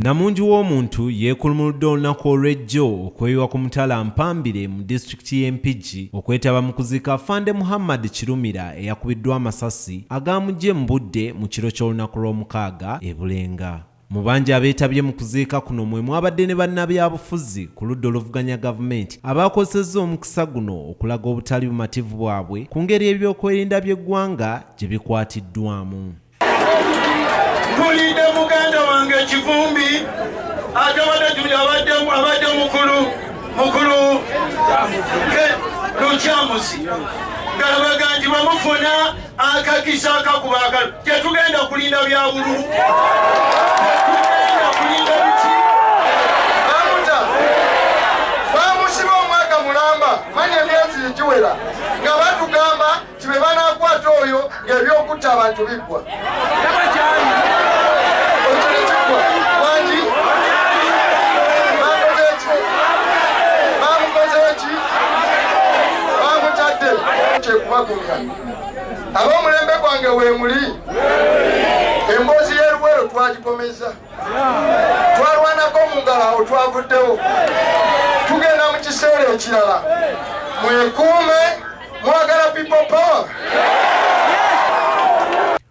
Namungi w'omuntu yeekulumuludde olunaku olw'ejjo okweyiwa ku mutala Mpambire mu disitulikiti y'e Mpigi okwetaba mu kuziika Afande Muhammad Kirumira eyakubiddwa amasasi agaamugye mu budde mu kiro ky'olunaku lw'omukaaga e Bulenga. Mu bangi abeetabye mu kuziika kuno mwe mwabadde ne bannabyabufuzi ku ludda oluvuganya gavumenti abaakozesezza omukisa guno okulaga obutali bumativu bwabwe ku ngeri ebyokwerinda by'eggwanga gye bikwatiddwamu. Tulinde muganda wange Kivumbi abadde mukulu Lukyamuzi ngalabaga nti bamufuna akakisa akakuba tetugenda kulinda bya bululu. Bamusiba omwaka mulamba manya emyezi egiwera nga batugamba ti bwe banaakwata oyo ng'ebyokutta abantu biggwa. Ab'omulembe gwange weemuli emboozi y'eruwero twagikomeza twalwanako mu ngalo awo twavuddewo tugenda mu kiseera ekirala mwekuume mwagala people power.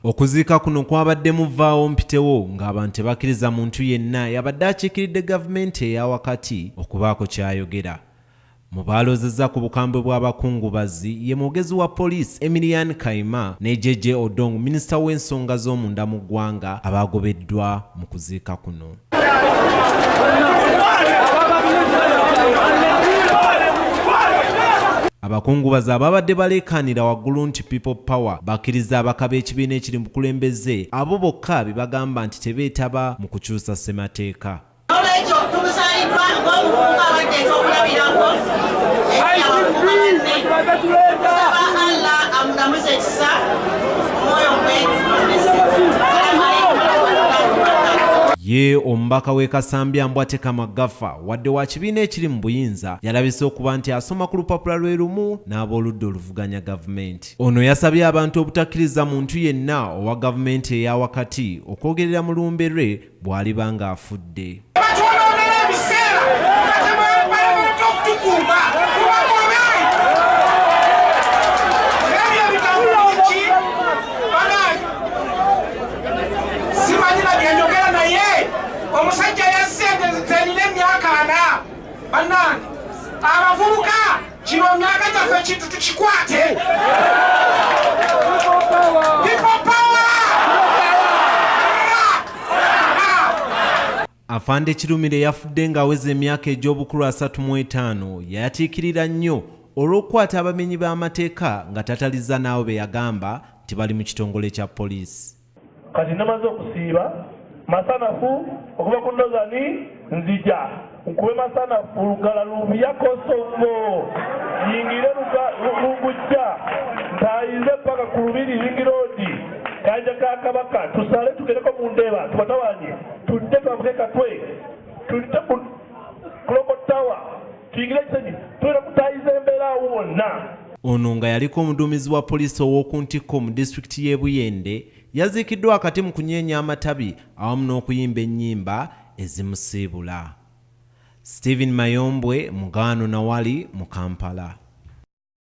Okuziika kuno kwabadde muvaawo mpitewo ng'abantu tebakkiriza muntu yenna yabadde akiikiridde gavumenti eya wakati okubaako ky'ayogera. Mu baalozezza ku bukambwe bw'abakungubaazi ye mwogezi wa poliisi Emilian Kayima ne Jeje Odong, minisita w'ensonga z'omunda mu ggwanga abaagobeddwa mu kuziika kuno. Abakungubaazi ababadde baleekaanira waggulu nti people power bakkiriza abaka b'ekibiina ekiri mu bukulembeze abo bokka be bagamba nti tebeetaba mu kukyusa ssemateeka. Ye omubaka w'e Kasambya Mbwate Kamagafa wadde wa kibiina ekiri mu buyinza yalabise okuba nti asoma ku lupapula lwe lumu n'ab'oludda oluvuganya gavumenti. Ono yasabye abantu obutakkiriza muntu yenna owa gavumenti eya wakati okwogerera mu lumbe lwe bw'aliba ng'afudde. Omusajja yasenze emyaka 4 bannange abavubuka kino myaka gyaffe ekintu tukikwate. Afande Kirumira yafudde ng'aweza emyaka egy'obukulu 35 yayatiikirira nnyo olw'okukwata abamenyi b'amateeka nga tataliza n'abo be yagamba nti bali mu kitongole kya poliisi. Kati namaze okusiiba masanafu okuva ku ndozani nzija nkube masanafu lugala lubyakosovo yingire lugujja ntayize paka ku lubiri ringiroodi kanja ka kabaka tusale tugereko mu ndeeba tubatawanye tudde twavuge katwe tudde ku klokotawa tuyingire kiseni tuyina kutayiza embeera awo wonna. Ono nga yaliko omuduumizi wa poliisi ow'okuntikko mu disitulikiti y'e Buyende yaziikiddwa akati mu kunyeenya amatabi awamu n'okuyimba ennyimba ezimusiibula. Steven Mayombwe mu Ggwe mu Kampala.